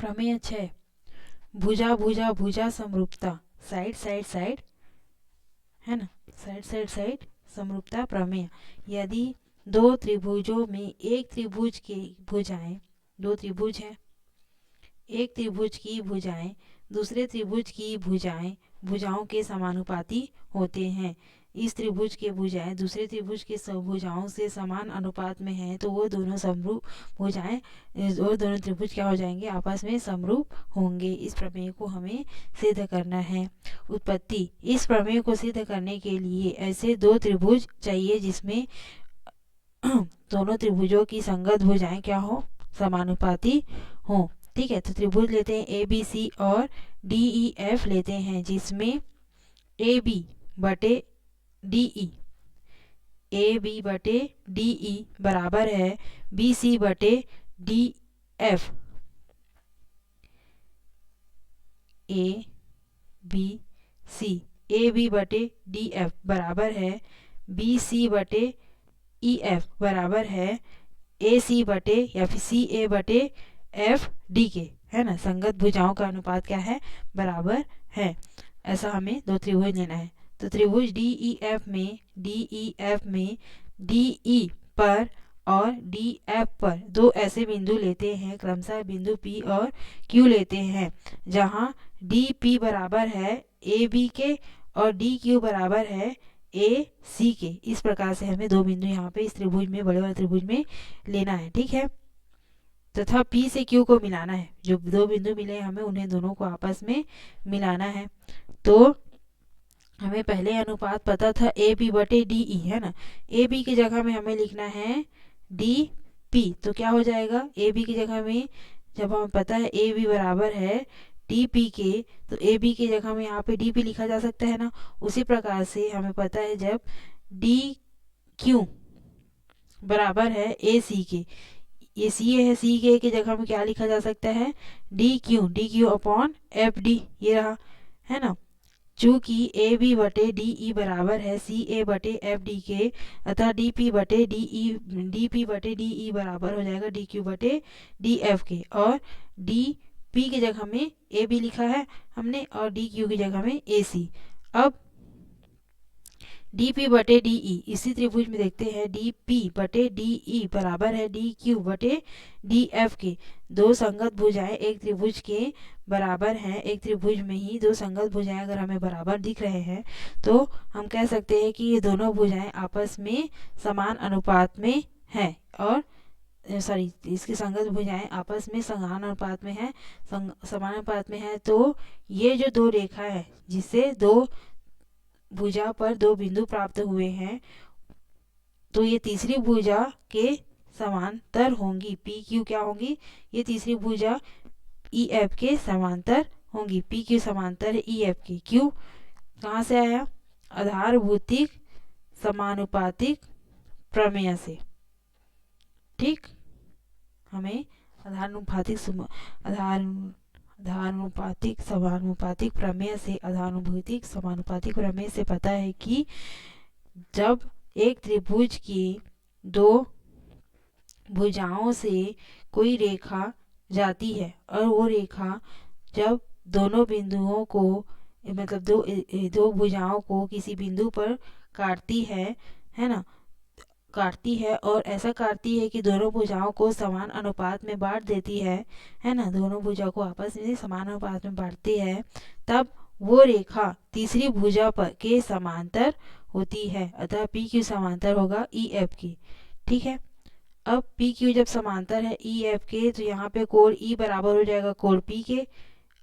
प्रमेय 6 भुजा भुजा भुजा समरूपता साइड साइड साइड है ना, साइड साइड साइड समरूपता प्रमेय। यदि दो त्रिभुजों में एक त्रिभुज की भुजाएं, दो त्रिभुज है, एक त्रिभुज की भुजाएं दूसरे त्रिभुज की भुजाओं के समानुपाती होते हैं, इस त्रिभुज के भुजाएं दूसरे त्रिभुज के भुजाओं से समान अनुपात में हैं, तो वो दोनों समरूप भुजाएं, वो दोनों त्रिभुज क्या हो जाएंगे, आपस में समरूप होंगे। इस प्रमेय को हमें सिद्ध करना है। उत्पत्ति, इस प्रमेय को सिद्ध करने के लिए ऐसे दो त्रिभुज चाहिए जिसमें दोनों त्रिभुजों की संगत भुजाएं क्या हो, समानुपाती हो। ठीक है, तो त्रिभुज लेते हैं ए बी सी और डी ई एफ लेते हैं, जिसमें ए बी बटे डी ई, ए बी बटे डी ई बराबर है बी सी बटे D F. A B C, A B बटे डी एफ बराबर है बी सी बटे ई एफ बराबर है ए सी बटे या फिर सी ए बटे एफ डी के, है ना। संगत भुजाओं का अनुपात क्या है, बराबर है। ऐसा हमें दो त्रिभुज लेना है। तो त्रिभुज डी ई एफ में डी ई पर और डी एफ पर दो ऐसे बिंदु लेते हैं, क्रमशः बिंदु पी और क्यू लेते हैं, जहां डी पी बराबर है ए बी के और डी क्यू बराबर है ए सी के। इस प्रकार से हमें दो बिंदु यहाँ पे इस त्रिभुज में, बड़े वाले त्रिभुज में लेना है। ठीक है, तथा P से Q को मिलाना है। जो दो बिंदु मिले हमें उन्हें दोनों को आपस में मिलाना है। तो हमें पहले अनुपात पता था ए बी बटे डी ई, है ना। ए बी की जगह में हमें लिखना है डी पी, तो क्या हो जाएगा, ए बी की जगह में जब हमें पता है ए बी बराबर है डी पी के, तो ए बी की जगह में यहाँ पे डी पी लिखा जा सकता है ना। उसी प्रकार से हमें पता है जब डी क्यू बराबर है ए सी के, ये सी है, सी के की जगह में क्या लिखा जा सकता है, D Q upon F D, ये रहा, है ना। चूंकि ए बी बटे डी ई बराबर है सी ए बटे एफ डी के, अतः डी पी बटे डी ई बराबर हो जाएगा डी क्यू बटे डी एफ के, और डी पी की जगह में ए बी लिखा है हमने और डी क्यू की जगह में ए सी। अब डी पी बटे डी ई, इसी त्रिभुज में देखते हैं डी पी बटे डी ई बराबर है डी क्यू बटे डी एफ के। दो संगत भुजाएं एक त्रिभुज के बराबर हैं, एक त्रिभुज में ही दो संगत भुजाएं अगर हमें बराबर दिख रहे हैं तो हम कह सकते हैं कि ये दोनों भुजाएं आपस में समान अनुपात में हैं, और इसकी संगत भुजाएं आपस में समान अनुपात में है, समान अनुपात में है। तो ये जो दो रेखा है जिससे दो भुजा पर दो बिंदु प्राप्त हुए हैं, तो ये तीसरी भुजा के समांतर होंगी, पी क्यू क्या होंगी, ये तीसरी भुजा ई एफ के समांतर होंगी। पी क्यू समांतर है ई एफ के। क्यू कहाँ से आया, आधारभूतिक समानुपातिक प्रमेय से। ठीक, हमें आधारभूतिक समानुपातिक प्रमेय से, आधारभूतिक समानुपातिक प्रमेय से पता है कि जब एक त्रिभुज की दो भुजाओं से कोई रेखा जाती है और वो रेखा जब दोनों बिंदुओं को, मतलब दो भुजाओं को किसी बिंदु पर काटती है ना, काटती है और ऐसा काटती है कि दोनों भुजाओं को समान अनुपात में बांट देती है ना, दोनों भुजाओं को आपस में समान अनुपात में बांटती है, तब वो रेखा तीसरी भुजा पर के समांतर होती है, अतः पी क्यू समांतर होगा ई एफ की। ठीक है, अब पी क्यू जब समांतर है ई एफ के, तो यहाँ पे कोण ई बराबर हो जाएगा कोण पी के,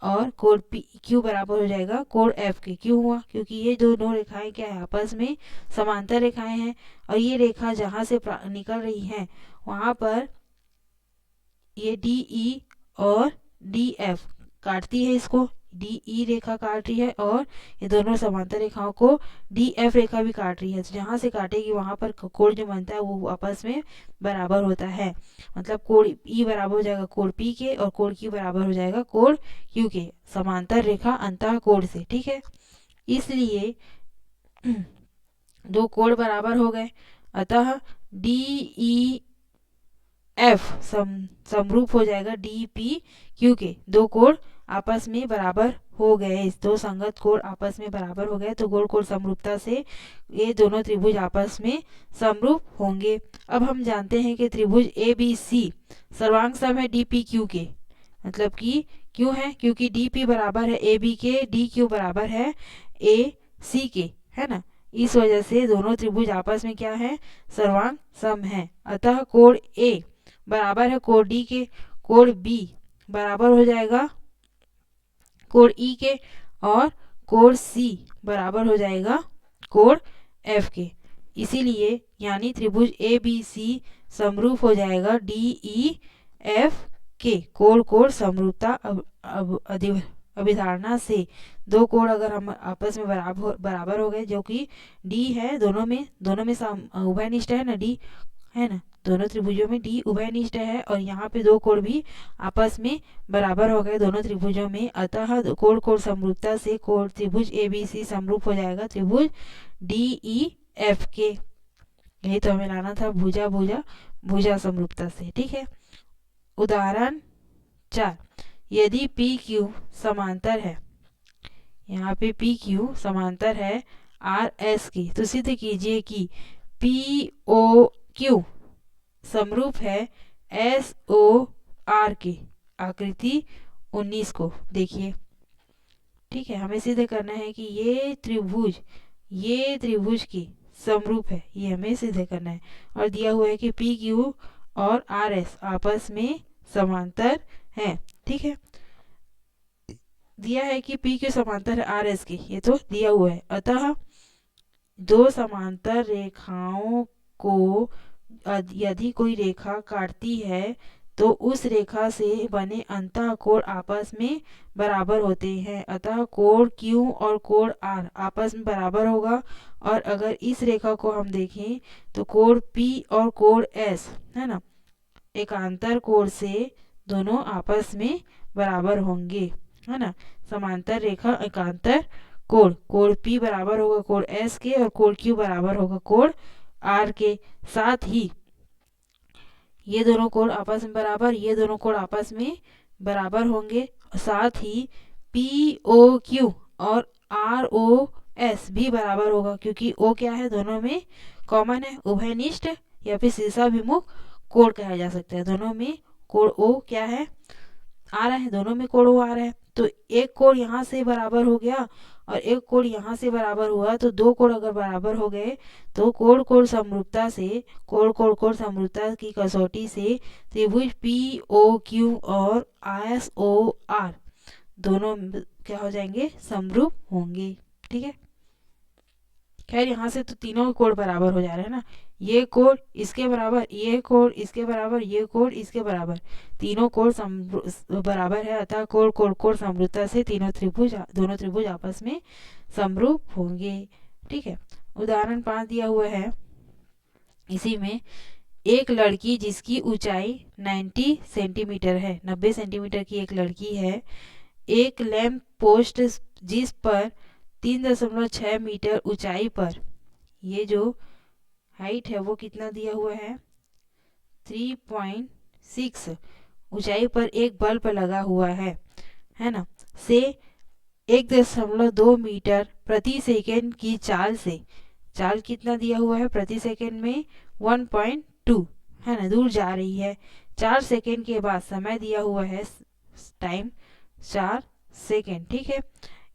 और कोण पी क्यू बराबर हो जाएगा कोण एफ के। क्यों हुआ, क्योंकि ये दोनों रेखाएं क्या है, आपस में समांतर रेखाएं हैं, और ये रेखा जहां से निकल रही है वहां पर ये डी ई और डी एफ काटती है, इसको डी ई रेखा काट रही है और ये दोनों समांतर रेखाओं को डी एफ रेखा भी काट रही है। तो जहां से काटेगी वहां पर कोण जो बनता है वो आपस में बराबर होता है, मतलब कोण ई बराबर हो जाएगा कोण पी के और कोण क्यू बराबर हो जाएगा कोण क्यू के, समांतर रेखा अंतः कोण से। ठीक है, इसलिए दो कोण बराबर हो गए, अतः डी ई एफ समरूप हो जाएगा डी पी क्यू के। दो कोण आपस में बराबर हो गए, इस दो संगत कोण आपस में बराबर हो गए तो गोल कोण समरूपता से ये दोनों त्रिभुज आपस में समरूप होंगे। अब हम जानते हैं कि त्रिभुज ए बी सी सर्वांग सम है डी पी क्यू के। मतलब कि क्यों है? क्योंकि डी पी बराबर है ए बी के, डी क्यू बराबर है ए सी के, है ना। इस वजह से दोनों त्रिभुज आपस में क्या है? सर्वांग सम है। अतः कोण ए बराबर है कोण डी के, कोण बी बराबर हो जाएगा कोण ई के, और कोण सी बराबर हो जाएगा कोण एफ के। इसीलिए यानी त्रिभुज ए बी सी समरूप हो जाएगा डी ई एफ के। कोण कोण समरूपता अभिधारणा से दो कोण अगर हम आपस में बराबर हो गए, जो कि डी है, दोनों में उभयनिष्ठ है ना, डी है ना, दोनों त्रिभुजों में डी उभयनिष्ठ है, और यहाँ पे दो कोण भी आपस में बराबर हो गए दोनों त्रिभुजों में। अतः कोण कोण समरूपता से कोण त्रिभुज ए बी सी समरूप हो जाएगा त्रिभुज डी ई एफ के। यही तो हमें लाना था भुजा भुजा भुजा समरूपता से। ठीक है। उदाहरण 4, यदि पी क्यू समांतर है, यहाँ पे पी क्यू समांतर है आर एस की, तो सिद्ध कीजिए कि पी ओ क्यू समरूप है एस ओ आर के। आकृति 19 को देखिए। ठीक है, हमें सिद्ध करना है कि ये त्रिभुज की समरूप है, ये हमें सिद्ध करना है। और दिया हुआ है कि पी क्यू और आर एस आपस में समांतर है। ठीक है, दिया है कि पी क्यू समांतर है आर एस के, ये तो दिया हुआ है। अतः दो समांतर रेखाओं को यदि कोई रेखा काटती है तो उस रेखा से बने अंतः कोण आपस में बराबर होते हैं। अतः कोण Q और कोण R आपस में बराबर होगा। और अगर इस रेखा को हम देखें तो कोण P और कोण S, है ना, एकांतर कोण से दोनों आपस में बराबर होंगे, है ना। समांतर रेखा एकांतर कोण P बराबर होगा कोण S के, और कोण Q बराबर होगा कोण R के। साथ ही ये दोनों कोण आपस में बराबर, ये दोनों कोण आपस में बराबर होंगे। साथ ही POQ और ROS भी बराबर होगा, क्योंकि O क्या है? दोनों में कॉमन है, उभयनिष्ठ या फिर शीर्षाभिमुख कोण कहा जा सकता है। दोनों में कोण O क्या है? आ रहा है, दोनों में कोण O आ रहा है। तो एक कोण यहाँ से बराबर हो गया और एक कोण यहाँ से बराबर हुआ, तो दो कोण अगर बराबर हो गए तो कोण कोण समरूपता से कोण समरूपता की कसौटी से त्रिभुज पी ओ क्यू और एस ओ आर दोनों क्या हो जाएंगे? समरूप होंगे। ठीक है। खैर यहाँ से तो तीनों कोण बराबर हो जा रहे हैं ना, ये कोण इसके बराबर, ये कोण इसके बराबर, ये कोण इसके बराबर, तीनों कोण बराबर है। अतः कोण कोण कोण समरूपता से दोनों त्रिभुज आपस में समरूप होंगे। ठीक है। उदाहरण 5 दिया हुआ है, इसी में एक लड़की जिसकी ऊंचाई 90 सेंटीमीटर है, 90 सेंटीमीटर की एक लड़की है, एक लैंप पोस्ट जिस पर 3.6 मीटर ऊंचाई पर, ये जो हाइट है वो कितना दिया हुआ है? 3.6 ऊंचाई पर एक बल्ब लगा हुआ है ना, से 1.2 मीटर प्रति सेकेंड की चाल से, चाल कितना दिया हुआ है प्रति सेकेंड में? 1.2, है ना, दूर जा रही है। 4 सेकेंड के बाद समय दिया हुआ है, टाइम 4 सेकेंड। ठीक है।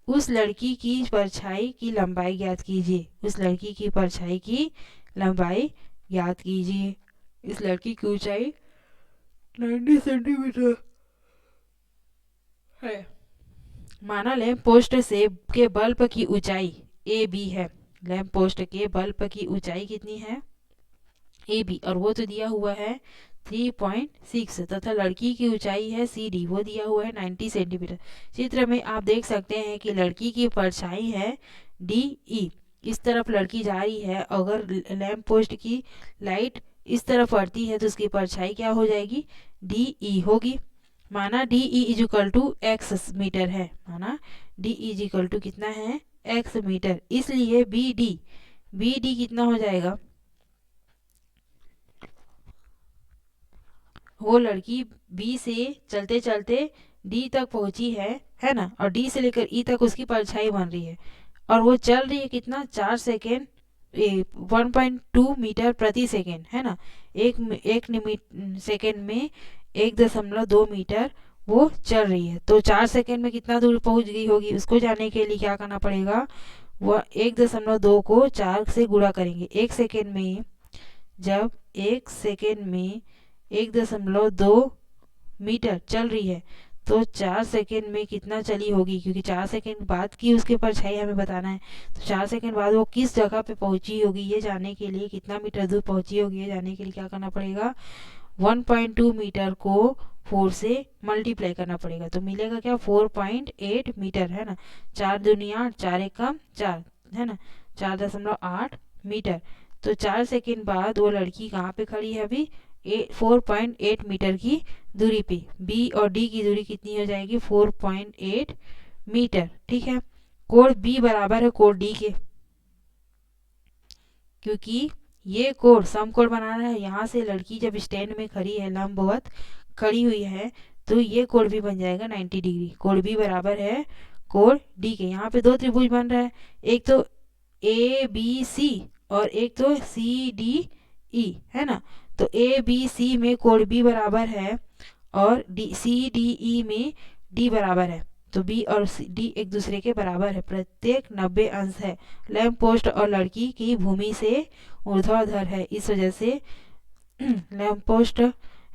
उस लड़की की परछाई की लंबाई ज्ञात कीजिए। उस लड़की की परछाई की लंबाई ज्ञात कीजिए। इस लड़की की ऊंचाई 90 सेंटीमीटर है। माना लैंप पोस्ट से के बल्ब की ऊंचाई ए बी है। लैंप पोस्ट के बल्ब की ऊंचाई कितनी है? ए बी, और वो तो दिया हुआ है 3.6, तथा लड़की की ऊंचाई है सी डी, वो दिया हुआ है 90 सेंटीमीटर। चित्र में आप देख सकते हैं कि लड़की की परछाई है डी ई, इस तरफ लड़की जा रही है। अगर लैंप पोस्ट की लाइट इस तरफ पड़ती है तो उसकी परछाई क्या हो जाएगी? डी ई होगी। माना D E equal to X metre है, माना डी ई इजिकल टू कितना है? X metre. इसलिए बी डी कितना हो जाएगा? वो लड़की बी से चलते चलते डी तक पहुंची है ना, और डी से लेकर ई तक उसकी परछाई बन रही है, और वो चल रही है कितना, 4 सेकेंड 1.2 मीटर प्रति सेकेंड, है ना। एक सेकेंड में 1.2 मीटर वो चल रही है। तो 4 सेकेंड में कितना दूर पहुंच गई होगी, उसको जानने के लिए क्या करना पड़ेगा, वह 1.2 को 4 से गुणा करेंगे। एक सेकेंड में, जब 1 सेकेंड में 1.2 मीटर चल रही है, तो 4 सेकेंड में कितना चली होगी, क्योंकि 4 सेकेंड बाद की उसके परछाई हमें बताना है। तो 4 सेकेंड बाद वो किस जगह पे पहुंची होगी, ये जानने के लिए, कितना मीटर दूर पहुंची होगी ये जानने के लिए क्या करना पड़ेगा, 1.2 मीटर को 4 से मल्टीप्लाई करना पड़ेगा। तो मिलेगा क्या, 4.8 मीटर, है ना। 4 दूनी 8, 4 एकम 4, है ना, 4.8 मीटर। तो 4 सेकेंड बाद वो लड़की कहाँ पे खड़ी है अभी, 4.8 मीटर की दूरी पे। बी और डी की दूरी कितनी हो जाएगी, 4.8 मीटर। ठीक है, कोण बी बराबर है कोण डी के, क्योंकि ये कोण समकोण बनाना है। यहाँ से लड़की जब स्टैंड में खड़ी है, लंबवत खड़ी हुई है, तो ये कोण भी बन जाएगा 90 डिग्री। कोण बी बराबर है कोण डी के। यहाँ पे दो त्रिभुज बन रहा है, एक तो ए बी सी और एक तो सी डी ई, है ना। तो ए बी सी में कोण बी बराबर है और डी सी डी ई में डी बराबर है। तो बी और डी एक दूसरे के बराबर है, प्रत्येक 90 अंश है। लैंप पोस्ट और लड़की की भूमि से ऊर्ध्वाधर है, इस वजह से लैंप पोस्ट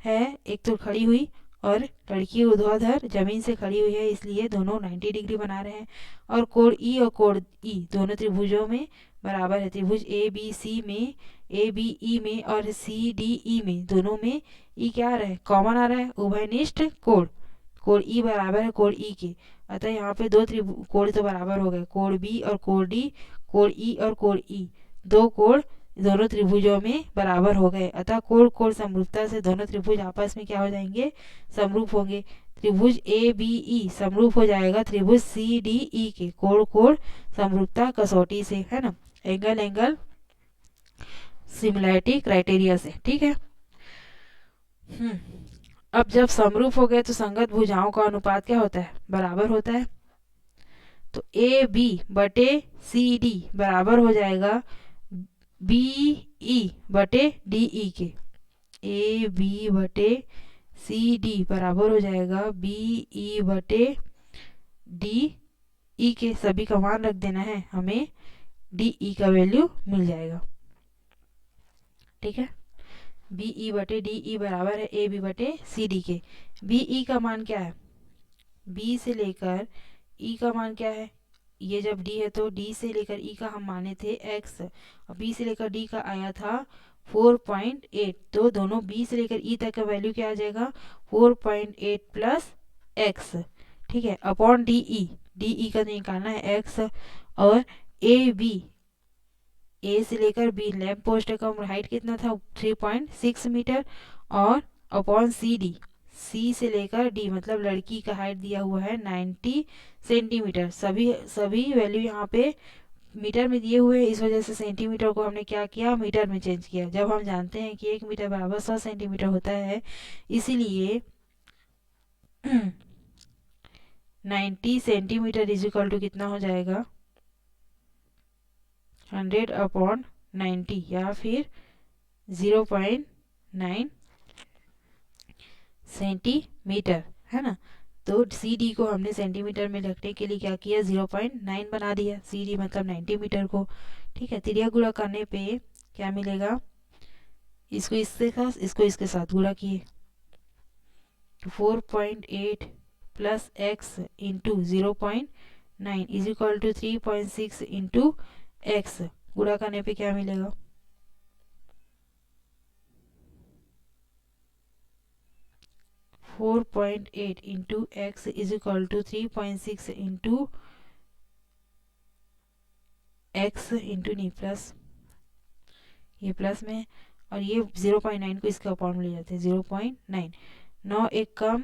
है एक तो खड़ी हुई और लड़की ऊर्ध्वाधर जमीन से खड़ी हुई है, इसलिए दोनों 90 डिग्री बना रहे हैं। और कोण ई और कोण ई दोनों त्रिभुजों में बराबर है। त्रिभुज ए बी सी में, ए बी ई में और सी डी ई में, दोनों में ई क्या आ रहा है, कॉमन आ रहा है, उभयनिष्ठ कोण। कोण ई बराबर है कोण ई के, अतः यहाँ पे दो कोण तो बराबर हो गए, कोण बी और कोण डी, कोण ई और कोण ई, दो कोण दोनों त्रिभुजों में बराबर हो गए। अतः कोण कोण समरूपता से दोनों त्रिभुज आपस में क्या हो जाएंगे, समरूप होंगे। त्रिभुज ए बी ई समरूप हो जाएगा त्रिभुज सी डी ई के। कोण कोण समरूपता कसौटी से, है ना, एंगल एंगल सिमिलैरिटी क्राइटेरिया से। ठीक है। अब जब समरूप हो गए तो संगत भुजाओं का अनुपात क्या होता है, बराबर होता है। तो ए बी बटे सी डी बराबर हो जाएगा बी ई बटे डी ई के। ए बी बटे सी डी बराबर हो जाएगा बी ई बटे डी ई के। सभी का मान रख देना है, हमें डी ई का वैल्यू मिल जाएगा। ठीक है, बी ई बटे डी ई बराबर है ए बी बटे सी डी के। बी ई का मान क्या है, बी से लेकर ई का मान क्या है, ये जब डी है तो डी से लेकर ई का हम माने थे एक्स, और बी से लेकर डी का आया था 4.8, तो दोनों बी से लेकर ई तक का वैल्यू क्या आ जाएगा, 4.8 प्लस एक्स। ठीक है, अपॉन डी ई का निकालना है एक्स। और ए बी, ए से लेकर बी, लैंप पोस्ट का हाइट कितना था, 3.6 मीटर, और अपॉन सी डी, सी से लेकर डी मतलब लड़की का हाइट दिया हुआ है 90 सेंटीमीटर। सभी वैल्यू यहाँ पे मीटर में दिए हुए हैं, इस वजह से सेंटीमीटर को हमने क्या किया, मीटर में चेंज किया। जब हम जानते हैं कि 1 मीटर बराबर 100 सेंटीमीटर होता है, इसीलिए 90 सेंटीमीटर इज इक्वल टू कितना हो जाएगा, 100/90 या फिर 0.9 सेंटीमीटर, है ना। तो सी डी को हमने सेंटीमीटर में रखने के लिए क्या किया, 0.9 बना दिया, सी डी मतलब 90 मीटर को। ठीक है, त्रिज्या गुणा करने पे क्या मिलेगा, इसको इसके साथ गुणा किए, 4.8 plus X into 0.9 is equal to 3.6 into X. गुणा करने पे क्या मिलेगा, 4.8 into X is equal to 3.6 into X into नहीं प्लस, ये प्लस में, और ये 0.9 को इसके अपॉन में ले जाते हैं, 0.9। 9 एक कम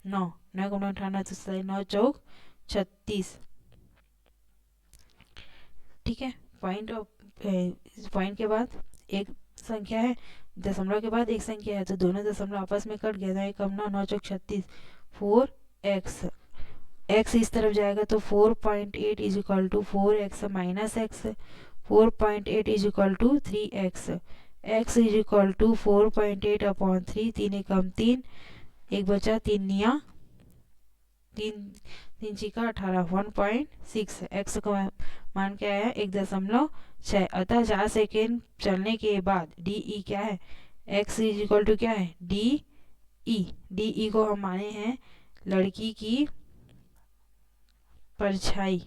9, 9 कम 98 तो 9 चौक 36। ठीक है, पॉइंट के बाद एक संख्या है दशमलव के बाद एक संख्या है तो दोनों दशमलव आपस में कट गया, तो एक कम 9 चौक 36, 4x। x इस तरफ जाएगा तो 4.8 is equal to 4x minus X, 4.8 is equal to 3x, x is equal to 4.8 upon 3, 3 एकम 3, एक बचा 3 चिका 18, 1.6। एक्स का मान क्या है 1.6। अतः 4 सेकेंड चलने के बाद डी ई क्या है, एक्स इज इक्वल टू क्या है डी ई को हम माने हैं लड़की की परछाई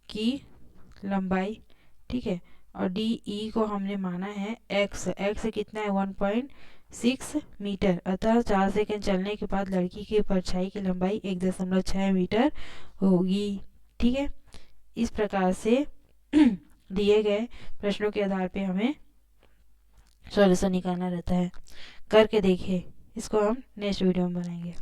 की लंबाई, ठीक है। और डी ई को हमने माना है एक्स कितना है 1.6 मीटर। अतः 4 सेकंड चलने के बाद लड़की की परछाई की लंबाई 1.6 मीटर होगी, ठीक है। इस प्रकार से दिए गए प्रश्नों के आधार पे हमें सॉल्यूशन निकालना रहता है। करके देखिए, इसको हम नेक्स्ट वीडियो में बनाएंगे।